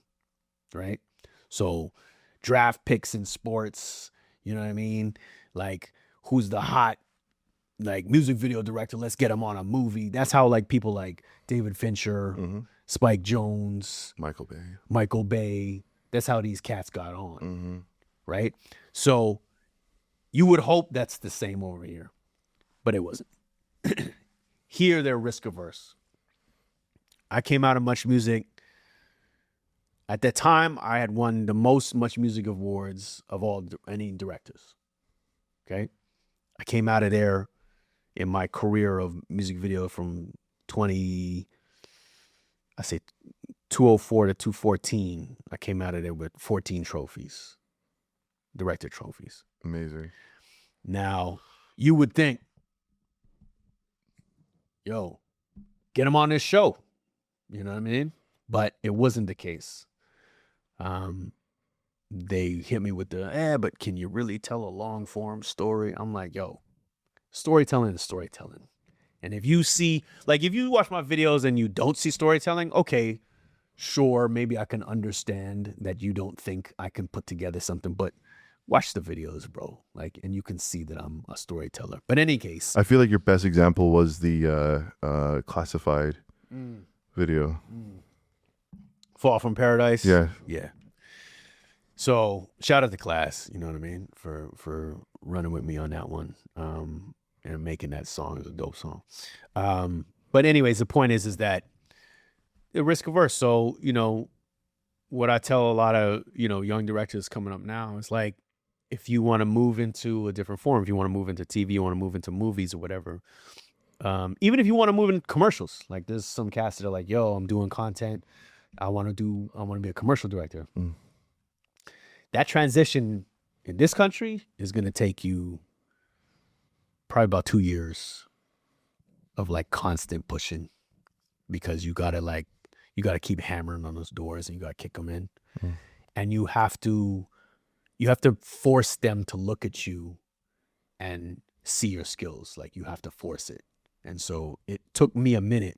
right? So draft picks in sports. You know what I mean? Like, who's the hot, like, music video director? Let's get him on a movie. That's how, like, people like David Fincher, Spike Jonze, Michael Bay. That's how these cats got on, right? So you would hope that's the same over here, but it wasn't. Here, they're risk averse. I came out of MuchMusic. At that time, I had won the most MuchMusic awards of any directors. Okay, I came out of there in my career of music video from 204 to 214. I came out of there with 14 trophies, director trophies. Amazing. Now, you would think, yo, get him on this show. You know what I mean? But it wasn't the case. They hit me with but can you really tell a long form story? I'm like, yo, storytelling is storytelling. And if you watch my videos and you don't see storytelling, okay, sure, maybe I can understand that you don't think I can put together something, but watch the videos, bro. Like, and you can see that I'm a storyteller. But in any case, I feel like your best example was the Classified video. Fall from Paradise. Yeah. So shout out to Class, you know what I mean, for running with me on that one, and making that song. It was a dope song. But anyways, the point is that they're risk averse. So, you know, what I tell a lot of, you know, young directors coming up now is like, if you want to move into a different form, if you want to move into TV, you want to move into movies or whatever, even if you want to move in commercials, like there's some cast that are like, yo, I'm doing content. I want to be a commercial director. That transition in this country is going to take you probably about 2 years of like constant pushing, because you got to keep hammering on those doors and you got to kick them in. And you have to force them to look at you and see your skills. Like, you have to force it. And so it took me a minute,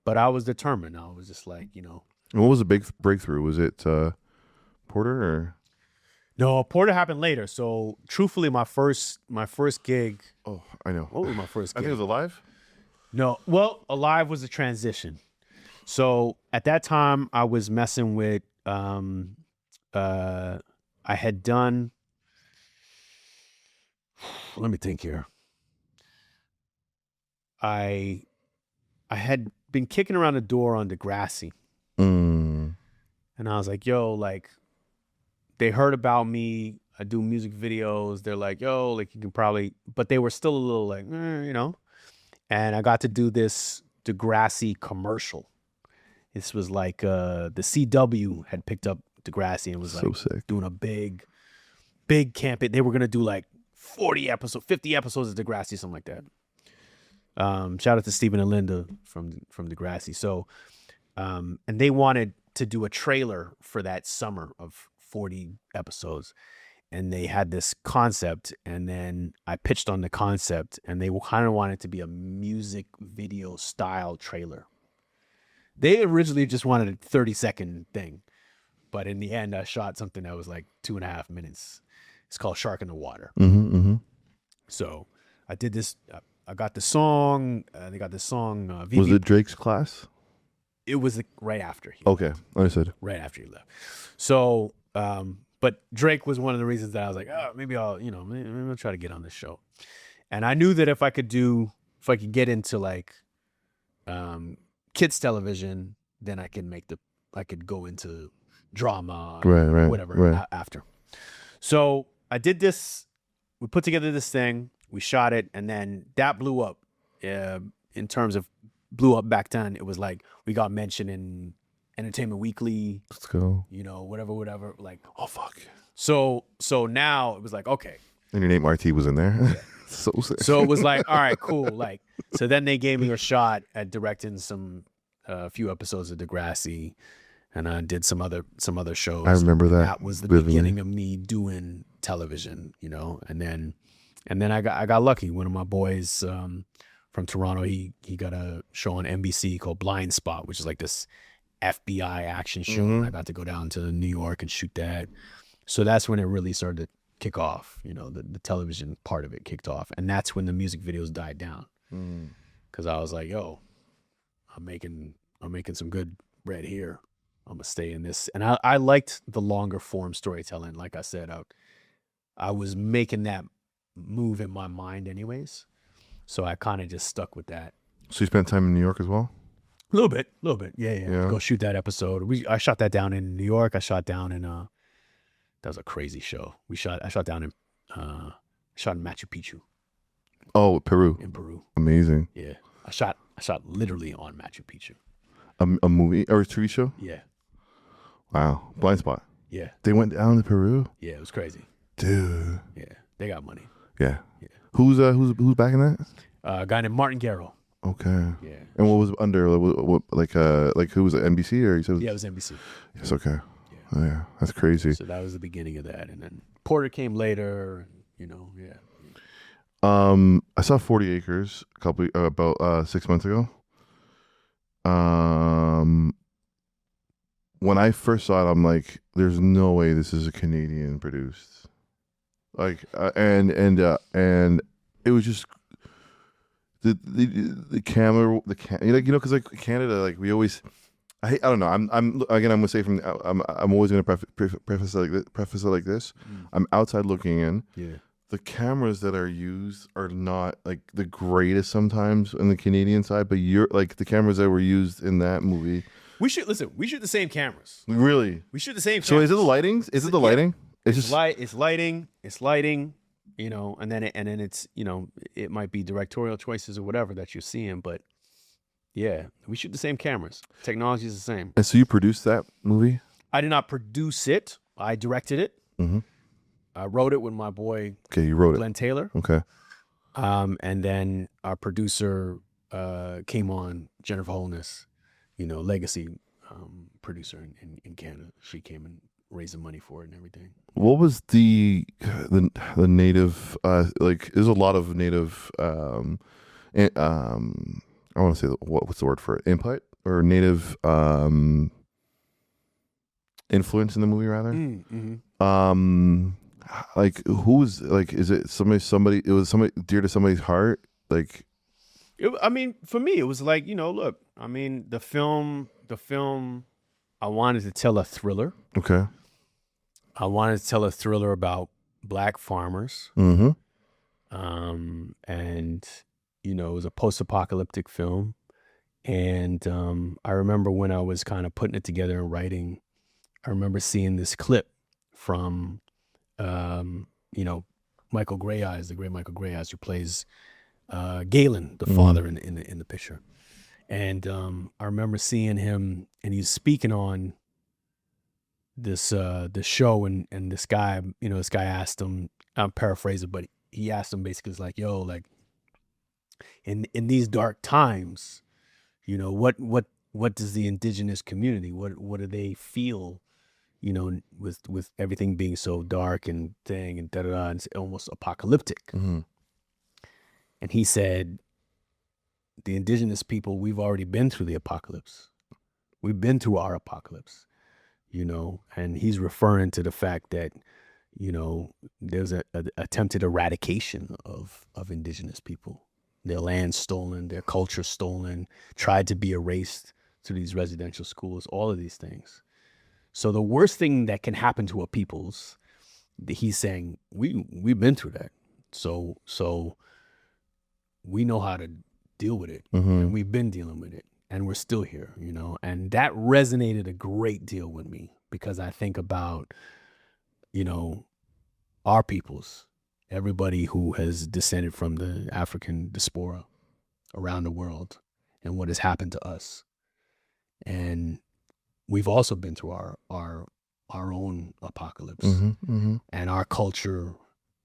but I was determined. I was just like, you know. And what was the big breakthrough? Was it Porter or? No, Porter happened later. So truthfully, my first gig. Oh, I know. What was my first gig? I think it was Alive. No, well, Alive was a transition. So at that time, I was messing with. I had done. Let me think here. I had been kicking around the door on Degrassi. And I was like, yo, like, they heard about me. I do music videos. They're like, yo, like, you can probably, but they were still a little like, you know. And I got to do this Degrassi commercial. This was like the CW had picked up Degrassi and was like doing a big campaign. They were going to do like 50 episodes of Degrassi, something like that. Shout out to Stephen and Linda from Degrassi. So, and they wanted to do a trailer for that summer of 40 episodes. And they had this concept, and then I pitched on the concept, and they kind of wanted it to be a music video style trailer. They originally just wanted a 30-second thing, but in the end, I shot something that was like 2.5 minutes. It's called Shark in the Water. So I did this. I got the song. They got the song. Was it Drake's Class? It was right after. Okay, understood. Right after he left. So, but Drake was one of the reasons that I was like, oh, maybe I'll try to get on this show. And I knew that if I could do if I could get into like kids television, then I could go into drama, whatever after. So I did this. We put together this thing. We shot it, and then that blew up. In terms of blew up back then, it was like we got mentioned in Entertainment Weekly. Let's go. You know, whatever. Like, oh fuck. So now it was like, okay. And your Nate Marti was in there. Yeah. So sick. So it was like, all right, cool. Like, so then they gave me a shot at directing a few episodes of Degrassi, and I did some other shows. I remember that. That was the beginning of me doing television, you know. And then I got lucky. One of my boys from Toronto, he got a show on NBC called Blind Spot, which is like this FBI action show. Mm-hmm. I got to go down to New York and shoot that. So that's when it really started to kick off, you know, the television part of it kicked off. And that's when the music videos died down. Because I was like, yo, I'm making some good bread here. I'm gonna stay in this. And I liked the longer form storytelling. Like I said, I was making that move in my mind anyways. So I kind of just stuck with that. So you spent time in New York as well? A little bit. Yeah. Go shoot that episode. I shot that down in New York. I shot down in that was a crazy show. I shot down in shot in Machu Picchu. Oh, Peru. In Peru. Amazing. Yeah. I shot literally on Machu Picchu. A movie or a TV show? Yeah. Wow. Blind Spot. Yeah. They went down to Peru? Yeah, it was crazy. Dude. Yeah. They got money. Yeah. Who's back in that? A guy named Martin Garrow. Okay. Yeah. And what was under like who was it, NBC or you said? Yeah, it was NBC. Yes. Okay. Yeah. Oh, yeah. That's crazy. So that was the beginning of that, and then Porter came later. You know. Yeah. I saw 40 Acres about 6 months ago. When I first saw it, I'm like, "There's no way this is a Canadian produced." Like, and it was just the camera, because like Canada, like we always, I don't know. I'm gonna say I'm always gonna preface it like this. I'm outside looking in. Yeah. The cameras that are used are not like the greatest sometimes on the Canadian side, but you're like the cameras that were used in that movie. We shoot the same cameras. Really? We shoot the same cameras. So is it the lighting? Is it the lighting? It's just it's lighting, you know, and then it's, you know, it might be directorial choices or whatever that you're seeing, but yeah, we shoot the same cameras. Technology is the same. And so you produced that movie? I did not produce it. I directed it. Mm-hmm. I wrote it with my boy. Okay, you wrote Glenn Taylor. Okay. And then our producer came on, Jennifer Holness, you know, legacy producer in Canada. She came and raised the money for it and everything. What was the native like? There's a lot of native. I want to say what's the word for it? Input or native influence in the movie rather. Mm-hmm. Like who's like? Is it somebody? It was somebody dear to somebody's heart. Like, I mean, for me, it was like, you know, look. I mean, the film. I wanted to tell a thriller. Okay. I wanted to tell a thriller about Black farmers. Mm-hmm. And you know, it was a post-apocalyptic film. And I remember when I was kind of putting it together and writing, I remember seeing this clip from, you know, Michael Greyeyes, the great Michael Greyeyes, who plays Galen, the father in the picture. And I remember seeing him, and he's speaking on this show, and this guy asked him, I'm paraphrasing, but he asked him basically, it's like, yo, like in these dark times, you know, what does the indigenous community, what do they feel, you know, with everything being so dark and thing and and it's almost apocalyptic. Mm-hmm. And he said, the indigenous people, we've already been through the apocalypse. We've been through our apocalypse, you know, and he's referring to the fact that, you know, there's a attempted eradication of indigenous people, their land stolen, their culture stolen, tried to be erased through these residential schools, all of these things. So the worst thing that can happen to a people's, he's saying, we've been through that. So we know how to deal with it. Mm-hmm. And we've been dealing with it, and we're still here, you know. And that resonated a great deal with me because I think about, you know, our peoples, everybody who has descended from the African diaspora around the world and what has happened to us. And we've also been through our own apocalypse. Mm-hmm. Mm-hmm. And our culture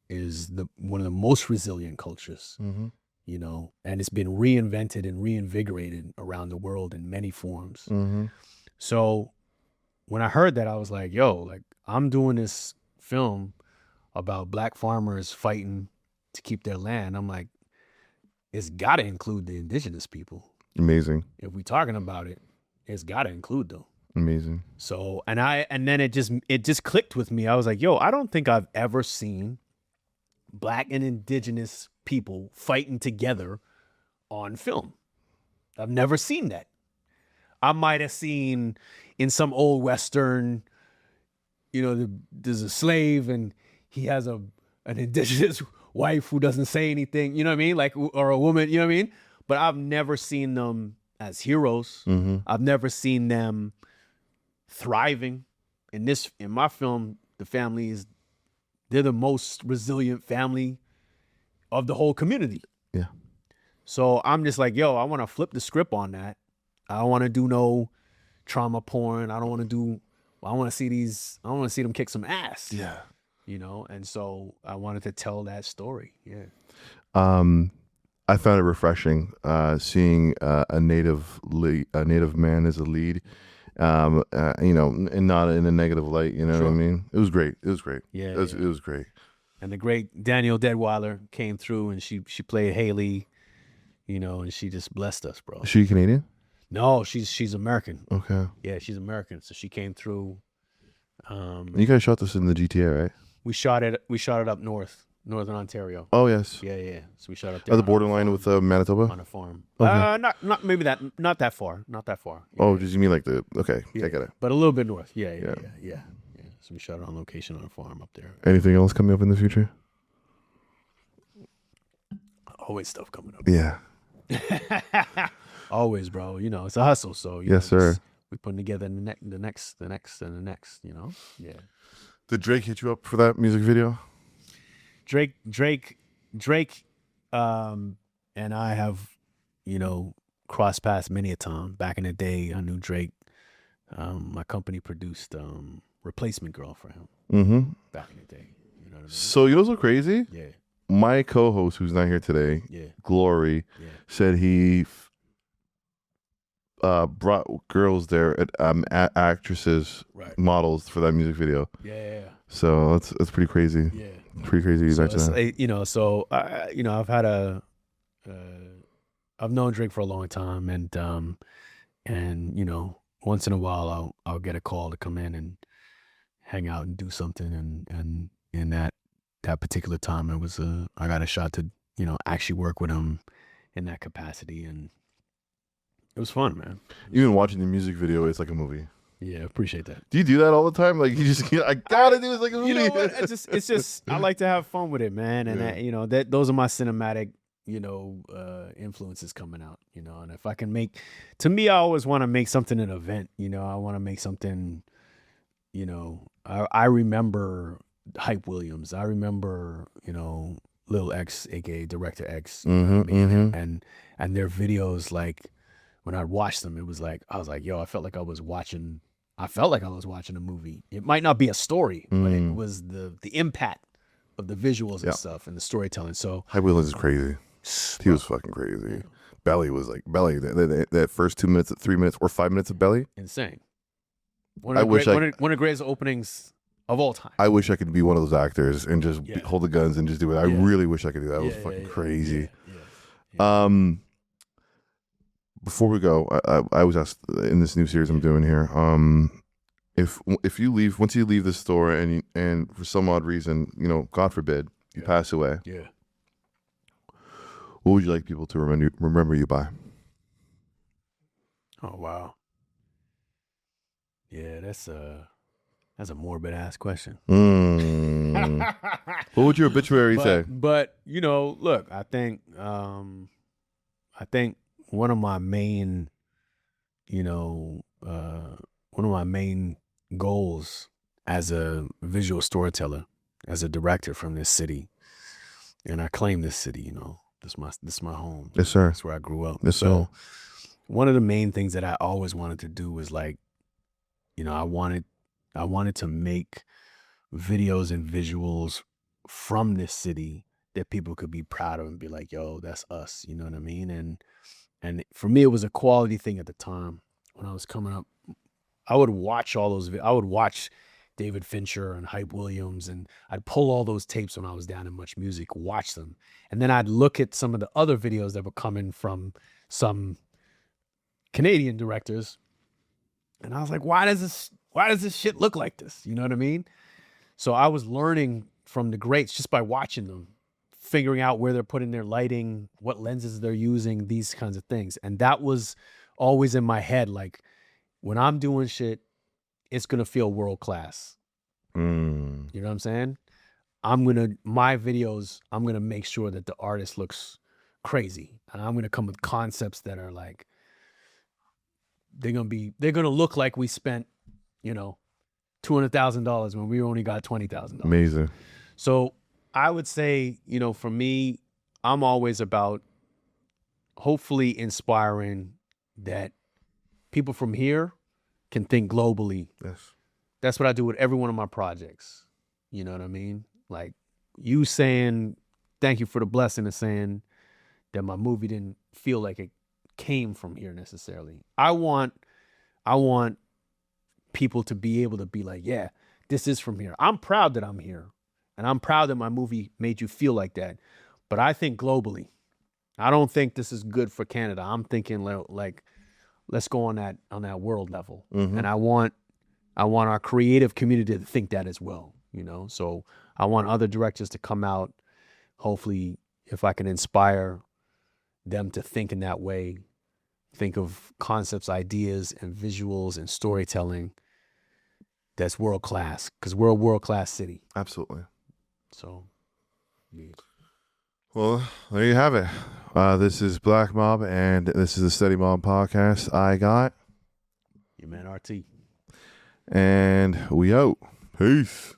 is one of the most resilient cultures, Mm-hmm. you know, and it's been reinvented and reinvigorated around the world in many forms. Mm-hmm. So when I heard that, I was like, yo, like I'm doing this film about Black farmers fighting to keep their land. I'm like, it's got to include the indigenous people. Amazing. If we're talking about it, it's got to include them. Amazing. So, and then it just clicked with me. I was like, yo, I don't think I've ever seen Black and indigenous people fighting together on film. I've never seen that. I might have seen in some old Western, you know, there's a slave and he has an indigenous wife who doesn't say anything, you know what I mean? Like, or a woman, you know what I mean? But I've never seen them as heroes. Mm-hmm. I've never seen them thriving. In my film, the family they're the most resilient family of the whole community. Yeah. So I'm just like, yo, I want to flip the script on that. I don't want to do no trauma porn. I want to see them kick some ass. Yeah. You know, and so I wanted to tell that story. Yeah. I found it refreshing seeing a native man as a lead. You know, and not in a negative light. You know what I mean? It was great. It was great. Yeah. It was great. And the great Danielle Deadweiler came through, and she played Haley. You know, and she just blessed us, bro. Is she Canadian? No, she's American. Okay. Yeah, she's American. So she came through. You guys shot this in the GTA, right? We shot it up northern Ontario. Oh yes. Yeah. So we shot up there. At the borderline with Manitoba. On a farm. Okay. Not maybe not that far. Not that far. Yeah. Oh, did you mean like okay? Yeah. I get it. But a little bit north. Yeah. So we shot it on location on a farm up there. Anything else coming up in the future? Always stuff coming up. Yeah. Always, bro. You know, it's a hustle. So yes, sir. We're putting together the next, and the next. You know. Yeah. Did Drake hit you up for that music video? Drake, and I have, you know, crossed paths many a time. Back in the day, I knew Drake. My company produced Replacement Girl for him. Mm-hmm. Back in the day. You know what I mean? So you know what's so crazy? Yeah. My co-host, who's not here today, Glory, said he brought girls there, actresses, models for that music video. Yeah. So that's pretty crazy. Yeah. Pretty crazy. So you you know, I've known Drake for a long time, and you know, once in a while I'll get a call to come in and hang out and do something, and in that particular time I got a shot to, you know, actually work with him in that capacity, and it was fun, man. Even watching the music video, it's like a movie. Yeah, appreciate that. Do you do that all the time? Like you just, I gotta do it like a movie. You know what? It's just I like to have fun with it, man. And you know, those are my cinematic, you know, influences coming out. You know, and if I can to me, I always want to make something an event. You know, I want to make something. You know, I remember Hype Williams. I remember, you know, Lil X, aka Director X, and their videos. Like when I watched them, it was like I was like, yo, I felt like I was watching a movie. It might not be a story, but it was the impact of the visuals and stuff and the storytelling. So Hype Williams is crazy. He was fucking crazy. Belly was like that first 2 minutes, 3 minutes, or 5 minutes of Belly. Insane. One of the greatest openings of all time. I wish I could be one of those actors and just hold the guns and just do it. I really wish I could do that. It was fucking crazy. Before we go, I was asked in this new series I'm doing here, if you leave, once you leave the store and for some odd reason, you know, God forbid, you pass away. Yeah. What would you like people to remember you by? Oh wow. Yeah, that's a morbid ass question. What would your obituary say? But you know, look, I think I think one of my main, you know, one of my main goals as a visual storyteller, as a director from this city, and I claim this city, you know, this my home. Yes, sir. That's where I grew up. Yes, So sir. one of the main things that I always wanted to do was like, you know, I wanted to make videos and visuals from this city that people could be proud of and be like, yo, that's us. You know what I mean? And for me, it was a quality thing at the time when I was coming up. I would watch all those. I would watch David Fincher and Hype Williams, and I'd pull all those tapes when I was down in MuchMusic, watch them, and then I'd look at some of the other videos that were coming from some Canadian directors, and I was like, why does this shit look like this? You know what I mean? So I was learning from the greats just by watching them, figuring out where they're putting their lighting, what lenses they're using, these kinds of things. And that was always in my head. Like when I'm doing shit, it's going to feel world class. Mm. You know what I'm saying? My videos, I'm going to make sure that the artist looks crazy. And I'm going to come with concepts that are like, they're going to look like we spent, you know, $200,000 when we only got $20,000. Amazing. So I would say, you know, for me, I'm always about hopefully inspiring that people from here can think globally. Yes. That's what I do with every one of my projects. You know what I mean? Like you saying, thank you for the blessing of saying that my movie didn't feel like it came from here necessarily. I want people to be able to be like, yeah, this is from here. I'm proud that I'm here. And I'm proud that my movie made you feel like that. But I think globally. I don't think this is good for Canada. I'm thinking like let's go on that world level. Mm-hmm. And I want our creative community to think that as well, you know? So I want other directors to come out. Hopefully, if I can inspire them to think in that way, think of concepts, ideas, and visuals and storytelling that's world class, because we're a world class city. Absolutely. So, yeah. Well, there you have it. This is Black Mob, and this is the Steady Mob podcast. I got Your man RT. and we out. Peace.